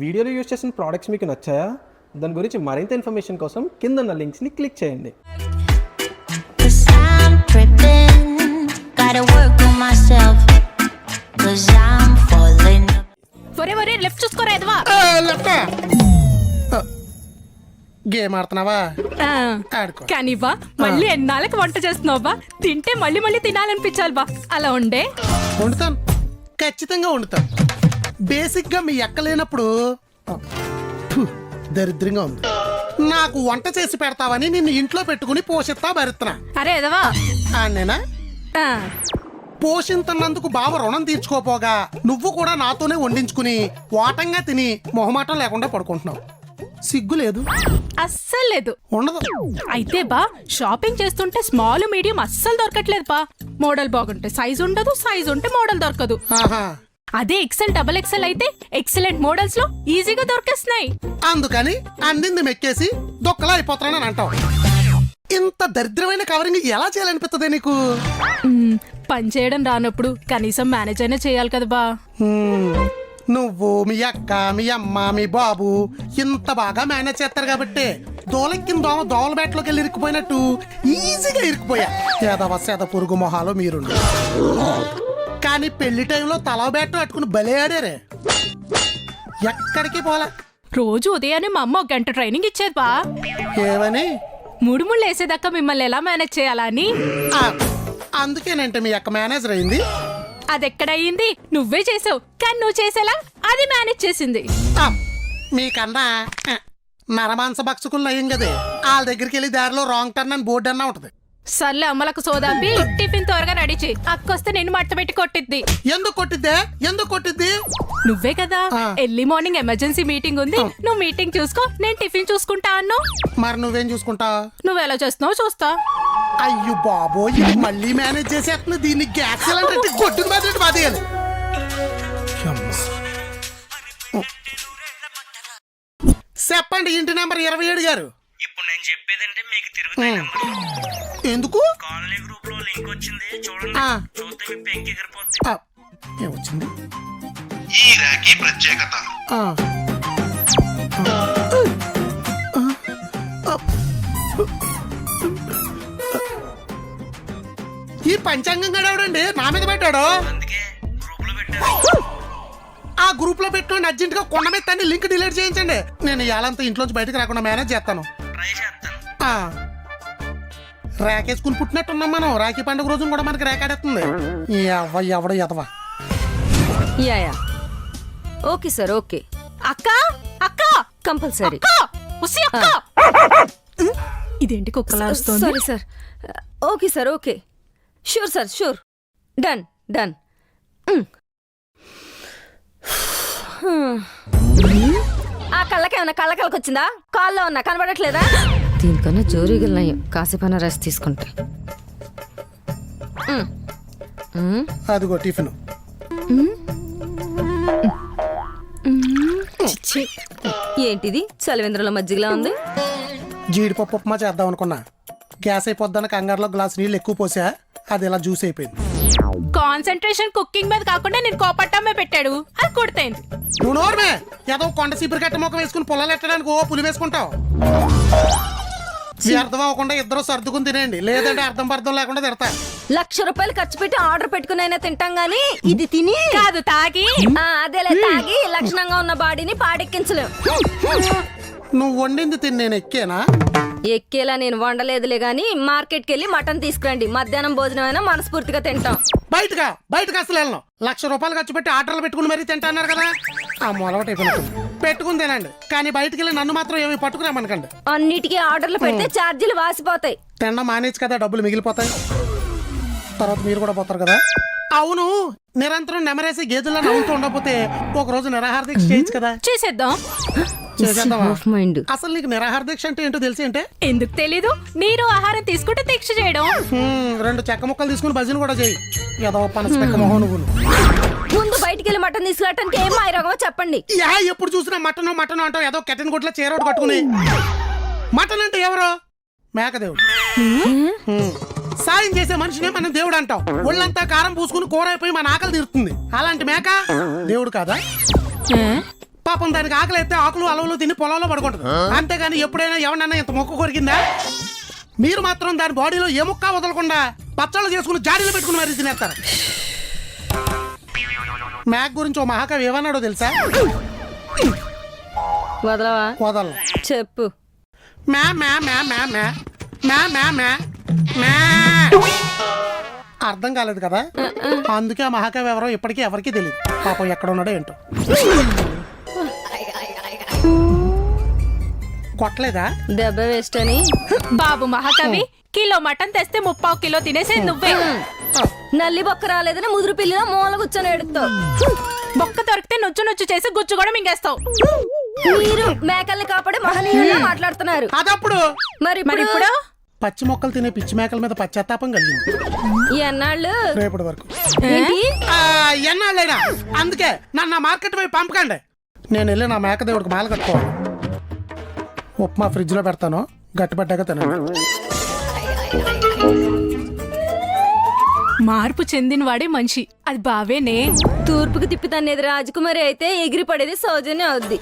వీడియోలో యూజ్ చేసిన ప్రోడక్ట్స్ మీకు నచ్చాయా? దాని గురించి మరింత ఇన్ఫర్మేషన్ కోసం కింద ఉన్న లింక్స్ని క్లిక్ చేయండి. లెఫ్ట్ చూసుకోరా ఎదవా. గేమ్ ఆడుతున్నావా? ఆడుకో. కానీ బా మళ్ళీ ఎన్నాళ్ళకి వంట చేస్తున్నావు బా. తింటే మళ్ళీ మళ్ళీ తినాలనిపించాలి బా. అలా ఉండే వండుతాను, ఖచ్చితంగా వండుతాను. బేసిక్ గా మీ ఎక్క లేనప్పుడు దరిద్రంగా ఉంది. నాకు వంట చేసి పెడతావని నిన్ను ఇంట్లో పెట్టుకుని పోషిస్తా భరిస్తున్నా. అరే ఎదవా. నేనా ఆ, పోషించున్నందుకు బావ రుణం తీర్చుకోపోగా నువ్వు కూడా నాతోనే వండించుకుని వాటంగా తిని మొహమాటం లేకుండా పడుకుంటున్నావు. సిగ్గు లేదు, అస్సలు లేదు. ఉండదు. అయితే బా షాపింగ్ చేస్తుంటే స్మాల్ మీడియం అస్సలు దొరకట్లేదు బా. మోడల్ బాగుంటే సైజ్ ఉండదు, సైజ్ ఉంటే మోడల్ దొరకదు. ఆహా, అదే ఎక్సెల్ డబుల్ ఎక్సెల్ అయితే ఎక్సలెంట్ మోడల్స్ లో ఈజీగా దొరికేస్తున్నాయి. అందుకని అందింది మెక్కేసి దొక్కలా అయిపోతానని అంటావు. ఇంత దరిద్రమైన కవరింగ్ ఎలా చేయాలనిపిస్తుంది నీకు? పని చేయడం రానప్పుడు కనీసం మేనేజ్ అయినా చేయాలి కదా బా. నువ్వు, మీ అక్క, మీ అమ్మ, మీ బాబు ఇంత బాగా మేనేజ్ చేస్తారు కాబట్టి దోలెక్కిన దోమల బేటలోకి వెళ్ళి ఇరుక్కుపోయినట్టు ఈజీగా ఇరుక్కుపోయా. సేద పురుగు మొహాలో మీరు. కానీ పెళ్లి టైంలో తల బేట పట్టుకుని బలే ఆడారే. ఎక్కడికి పోలే. రోజు ఉదయాన్నే మా అమ్మ 1 గంట ట్రైనింగ్ ఇచ్చేది బా. ఏమని? మూడు ముళ్ళు వేసేదాకా మిమ్మల్ని ఎలా మేనేజ్ చేయాలా అని. అందుకేనంటే మీ అక్క మేనేజర్ అయింది. అదెక్కడయ్యింది? నువ్వే చేసావు. కానీ నువ్వు చేసేలా అది మేనేజ్ చేసింది. మీకన్నా నరమాంస భక్షకులు నయం కదే. వాళ్ళ దగ్గరికి వెళ్ళి దారిలో రాంగ్ టర్న్ అని బోర్డు అన్నా ఉంటది. సర్లే అమ్మలకు సోదాంబి, టిఫిన్ త్వరగా రెడీ చేయి. అక్కొస్తే నేను మట్ట పెట్టి కొట్టిద్ది. ఎందుకు కొట్టిద్దే? ఎందుకు కొట్టిద్ది? నువ్వే కదా ఎర్లీ మార్నింగ్ ఎమర్జెన్సీ మీటింగ్ ఉంది, నువ్వు మీటింగ్ చూసుకో, నేను టిఫిన్ చూసుకుంటా అన్నా. మరి నువ్వేం చూసుకుంటా? నువ్వు ఎలా చేస్తున్నావు చూస్తా. అయ్యో బాబో, ఇది మళ్ళీ మేనేజ్ చేసేస్తుంది. దీన్ని గ్యాస్ సిలిండర్ కొట్టుకు మాత్రం బాధేయాలి. చెప్పండి, ఇంటి నెంబర్ 27 గారు. ఇప్పుడు నేను చెప్పేదంటే మీకు తిరుగుతాయి. ఎందుకు? కాలనీ గ్రూప్ లో లింక్ వచ్చింది చూడండి. చూస్తే మీ పెంకి ఎగిరిపోద్ది. ఏమొచ్చింది? ఈ రాఖీ ప్రత్యేకత. ఈ పంచాంగం గడవడండి నా మీద పెట్టాడు. అందుకే గ్రూప్ లో పెట్టారు. ఆ గ్రూప్ లో పెట్టుకోండి. అర్జెంట్ గా కొండ మీద తన్ని లింక్ డిలీట్ చేయించండి. నేను ఇవాళంతా ఇంట్లోంచి బయటకు రాకుండా మేనేజ్ చేస్తాను. ట్రై చేస్తాను. రేకేసుకుని పుట్టినట్టున్నాం మనం. రాఖీ పండుగ రోజున కూడా మనకి రేకాడేస్తుంది. ఎవడ ఎదవా. Yeah okay sir, okay. అక్క అక్క కంపల్సరీ. అక్క ఇదేంటి కుక్కలా వస్తుంది? Sorry sir. Okay sir, okay. Sure sir, sure. Done done. ఆ కళ్ళకేమన్నా కళ్ళకలకొచ్చిందా? కాల్లో ఉన్నా కనబడట్లేదా? దీనికన్నా జోరీగలనయ్యం. కాసేపైనా రెస్ట్ తీసుకుంటా. అదిగో టిఫిన్. ఏంటిది చలివేంద్రంలో మజ్జిగలా ఉంది? జీడిపప్పు ఉప్మా చేద్దాం అనుకున్నా. గ్యాస్ అయిపోద్దన్న కంగారులో గ్లాస్ నీళ్ళు ఎక్కువ పోసా, అది ఇలా జ్యూస్ అయిపోయింది. కాన్సన్ట్రేషన్ కుకింగ్ మీద కాకుండా నేను కోపట్టమే పెట్టాడు, అది కొడితేంది. నువ్వు నోర్మే ఏదో కొండ సీపురు కట్ట మొక్క వేసుకుని పొలాలు ఎట్టడానికి ఓ పులి వేసుకుంటావు. అర్థం అవ్వకుండా ఇద్దరు సర్దుకుని తినేయండి, లేదంటే అర్థం పర్థం లేకుండా తిడతా. 1,00,000 రూపాయలు ఖర్చు పెట్టి ఆర్డర్ పెట్టుకునైనా తింటాం గానీ ఇది తిని కాదు తాగి. అదేలే, తాగి లక్షణంగా ఉన్న బాడీని పాడెక్కించలేం. నువ్వు వండింది తిని నేను ఎక్కేనా? ఎక్కేలా నేను వండలేదులే గానీ మార్కెట్కి వెళ్ళి మటన్ తీసుకురండి. మధ్యాహ్నం భోజనమైనా మనస్ఫూర్తిగా తింటాం. బయటకు అసలు వెళ్ళను. 1,00,000 రూపాయలు ఖర్చు పెట్టి ఆర్డర్లు పెట్టుకుని మరీ తింటున్నారు కదా. ఆ మొలవట పెట్టుకుని తినండి, కానీ బయటకు వెళ్ళి నన్ను మాత్రం ఏమి పట్టుకురామనకండి. అన్నిటికీ ఆర్డర్లు పెడితే ఛార్జీలు వాసిపోతాయి. తినడం మానేచ్చు కదా, డబ్బులు మిగిలిపోతాయి. తర్వాత మీరు కూడా పోతారు కదా. అవును, నిరంతరం నెమరేసి గేదెల్లో నవ్వుతూ ఉండకపోతే ఒక రోజు నిరాహార దీక్ష చేయొచ్చు కదా. చేసేద్దాం. అసలు నీకు నిరాహార దీక్ష అంటే ఏంటో తెలిసి అంటే? ఎందుకు తెలీదు? నీరు ఆహారం తీసుకుంటే దీక్ష చేయడం. 2 చెక్క ముక్కలు తీసుకుని భజన కూడా చేయి. ఏదో పనస పెక్క మొహం నువ్వు. ముందు బయటికి వెళ్ళి మటన్ తీసుకురావటానికి ఏం మాయరోగమో చెప్పండి. ఎప్పుడు చూసినా మటన్ అంటావు. ఏదో కెటన్ గుడ్ల చీర కట్టుకుని. మటన్ అంటే ఎవరు? మేకదేవుడు. సాయం చేసే మనిషినే మనం దేవుడు అంటాం. ఒళ్ళంతా కారం పూసుకుని కూర అయిపోయి మన ఆకలి తీరుతుంది. అలాంటి మేక దేవుడు కాదా? పాపం దానికి ఆకలి అయితే ఆకులు అలవలు తిని పొలంలో పడుకుంటుంది. అంతేగాని ఎప్పుడైనా ఎవరన్నా ఇంత మొక్క కొరికిందా? మీరు మాత్రం దాని బాడీలో ఏ ముక్క వదలకుండా పచ్చళ్ళు చేసుకుని జాడీలు పెట్టుకుని మరీ తినేస్తారు. మ్యాక్ గురించి ఓ మహాకవి ఏమన్నాడో తెలుసా? వదలవా? వదలను. చెప్పు. మ్యా మ్యా మ్యా మ్యా మ్యా మ్యా మ్యా మ్యా మ్యా. అర్థం కాలేదు కదా, అందుకే ఆ మహాకవి ఎవరో ఇప్పటికీ ఎవరికీ తెలియదు. పాపం ఎక్కడ ఉన్నాడో ఏంటో. కొట్టలేదా? దెబ్బ వేస్ట్ అని. బాబు మహాకవి, కిలో మటన్ తెస్తే 3/4 కిలో తినేసేది నువ్వే. నల్లి బొక్క రాలేదని ముదురు పిల్లిలో మూల కూర్చొని ఎడుతావు. బొక్క దొరికితే నుచ్చు నుచ్చు చేసి గుచ్చు కూడా మింగేస్తావు. మీరు మేకల్ని కాపాడే మహనీయుల్లా మాట్లాడుతున్నారు. అదప్పుడు మరి మరి ఇప్పుడు ఇప్పుడు పచ్చి మొక్కలు తినే పిచ్చి మేకల మీద పశ్చాత్తాపం కలిగింది ఎన్నాళ్ళు? రేపటి వరకు. ఏంటి? ఎన్నాళ్ళైనా అందుకే నన్ను మార్కెట్ పోయి పంపకండి. నేను వెళ్ళి నా మేక దేవుడికి మాల కట్టుకోవాలి. ఉప్మా ఫ్రిడ్జ్ లో పెడతాను, గట్టిపడ్డాక తినండి. మార్పు చెందిన వాడే మనిషి, అది బావేనే. తూర్పుకు తిప్పితనేది రాజకుమారి అయితే ఎగిరి పడేది సౌజన్యం అవుద్ది.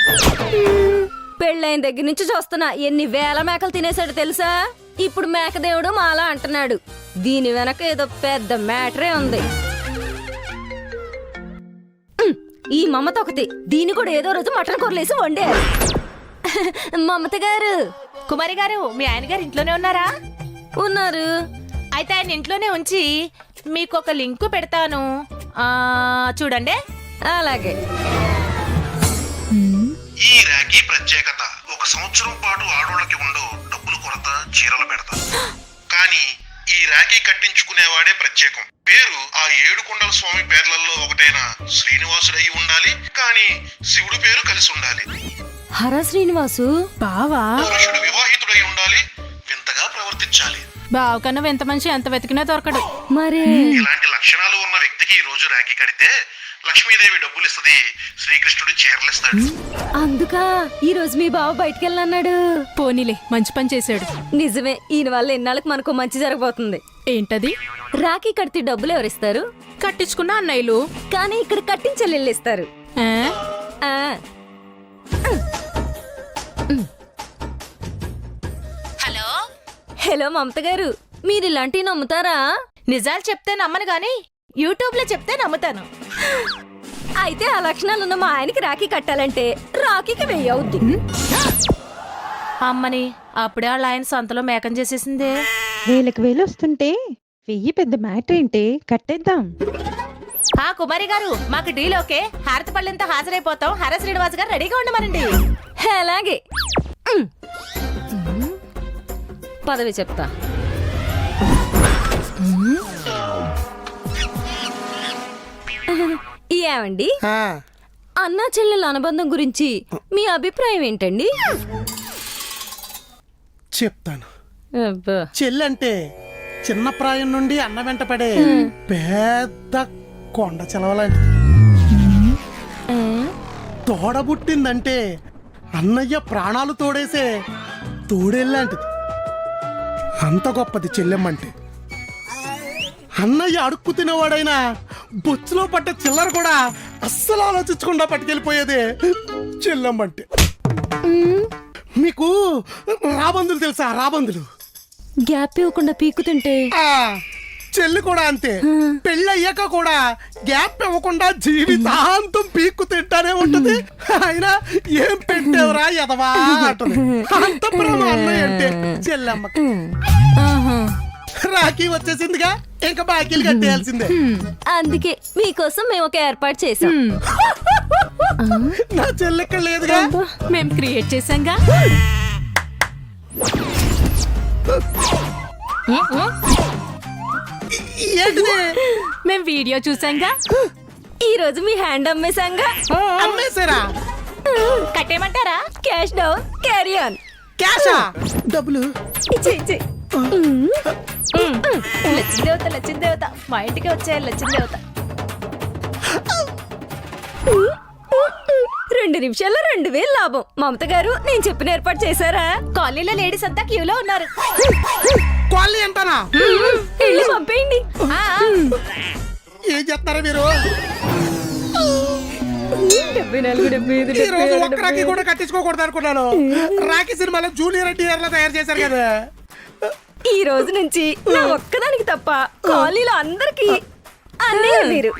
పెళ్ళైన దగ్గర నుంచి చూస్తున్నా ఎన్ని వేల మేకలు తినేసాడు తెలుసా? ఇప్పుడు మేకదేవుడు మాలా అంటున్నాడు. దీని వెనక ఏదో పెద్ద మ్యాటరే ఉంది. ఈ మమత ఒకటి, దీన్ని కూడా ఏదో రోజు మటన్ కూరలేసి వండేయాలి. మమత గారు. కుమారి గారు, మీ ఆయన గారు ఇంట్లోనే ఉన్నారా? ఉన్నారు. అయితే ఆయన ఇంట్లోనే ఉంచి మీకు ఒక లింకు పెడతాను, చూడండి. అలాగే. ఈ రాఖీ ప్రత్యేకత 1 సంవత్సరం పాటు ఆడోళ్ళకి ఉండవు డబ్బులు కొరత, చీరలు పెడతా. కానీ ఈ రాఖీ కట్టించుకునేవాడే ప్రత్యేకం. పేరు ఆ 7 కొండల స్వామి పేర్లలో ఒకటైన శ్రీనివాసుడై ఉండాలి, కానీ శివుడు పేరు కలిసి ఉండాలి. హర శ్రీనివాసు బావా? పురుషుడు వివాహితుడై ఉండాలి, వింతగా ప్రవర్తించాలి. బావ కన్నా ఎంత మనిషి ఎంత వెతికినా దొరకడు. మరి ఇలాంటి లక్షణాలు ఉన్న వ్యక్తికి ఈ రోజు రాఖీ కడితే లక్ష్మీదేవి డబ్బులు ఇస్తుంది, శ్రీకృష్ణుడు చీరలిస్తాడు. అందుకా ఈ రోజు మీ బావ బయటికి వెళ్ళన్నాడు. పోనీలే, మంచి పని చేశాడు. నిజమే, ఈయన వల్ల ఎన్నాళ్ళకి మనకు మంచి జరగబోతుంది. ఏంటది? రాఖీ కడితే డబ్బులు ఎవరిస్తారు? కట్టించుకున్న అన్నయ్యలు. కానీ ఇక్కడ కట్టించెల్లెళ్ళు ఇస్తారు. ఆ? ఆ. హలో హలో మమత గారు, మీరు ఇలాంటివి నమ్ముతారా? నిజాలు చెప్తే నమ్మను గాని యూట్యూబ్ లో చెప్తే నమ్ముతాను. అయితే ఆ లక్షణాలున్న మా ఆయనకి రాఖీ కట్టాలంటే రాఖీకి 1000 అవుద్ది. అమ్మని అప్పుడే వాళ్ళ ఆయన సొంతలో మేకం చేసేసిందే. 1000 వస్తుంటే 1000 పెద్ద మ్యాటర్ ఏంటి, కట్టేద్దాం. కుమారి గారు, మాకు డీల్ ఓకే. హారతి పళ్ళెంతో హాజరైపోతాం. హర శ్రీనివాస్ గారు రెడీగా ఉండమనండి. అలాగే. పదవి చెప్తా. ఏమండి, అన్నా చెల్లెల అనుబంధం గురించి మీ అభిప్రాయం ఏంటండి? చెప్తాను. అబ్బా. చెల్లంటే చిన్న ప్రాయం నుండి అన్న వెంట పడే పెద్ద కొండ చెలవలాంటిది. తోడబుట్టిందంటే అన్నయ్య ప్రాణాలు తోడేసే తోడేళ్ళంటిది. అంత గొప్పది చెల్లెమ్మంటే. అన్నయ్య అడుక్కు తినేవాడైనా బొచ్చులో పట్ట చిల్లర కూడా అస్సలు ఆలోచించకుండా పట్టుకెళ్ళిపోయేదే చెల్లెమ్మంటే. మీకు రాబందులు తెలుసా? రాబందులు గ్యాప్ ఇవ్వకుండా పీకుతుంటే చెల్లి కూడా అంతే. పెళ్ళయ్యాక కూడా గ్యాప్ ఇవ్వకుండా జీవితాంతం పీక్కు తింటానే ఉంటది. అయినా ఏం పెట్టేవరా ఎదవా అంటది. అంత ప్రేమ అన్నయ్య అంటే చెల్లెమ్మకి. రాఖీ వచ్చేసిందిగా, ఇంకా బాకీలు కట్టేయాల్సిందే. అందుకే మీకోసం మేము ఒక ఏర్పాటు చేసాం. నా చెల్లెక్క లేదుగా, మేం క్రియేట్ చేసాంగా. ఏంటిది? మేం వీడియో చూసాంగా. ఈ రోజు మీ హ్యాండ్ అమ్మేశాంగా. అమ్మేశారా? కట్టేయమంటారా? Cash down, carry on. క్యాషా? డబ్బులు లక్ష్మీదేవత, లక్ష్మీదేవత మా ఇంటికి వచ్చే లక్ష్మీదేవత. 2 నిమిషాల్లో 2000 లాభం. మమత గారు, నేను చెప్పిన ఏర్పాటు చేశారా? కాలనీలో లేడీస్ అంతా క్యూలో ఉన్నారు. క్వాలిటీ ఎంతనా? వెళ్ళి పంపేయండి. ఏం చేస్తారా మీరు? ఈ రోజు ఒక్క రాఖీ కూడా కట్టించుకోకూడదు అనుకున్నాను. రాఖీ సినిమాలో జూనియర్ ఎన్టీఆర్ లా తయారు చేశారు కదా. ఈ రోజు నుంచి నా ఒక్కదానికి తప్ప కాలనీలో అందరికి అన్నయ్య మీరు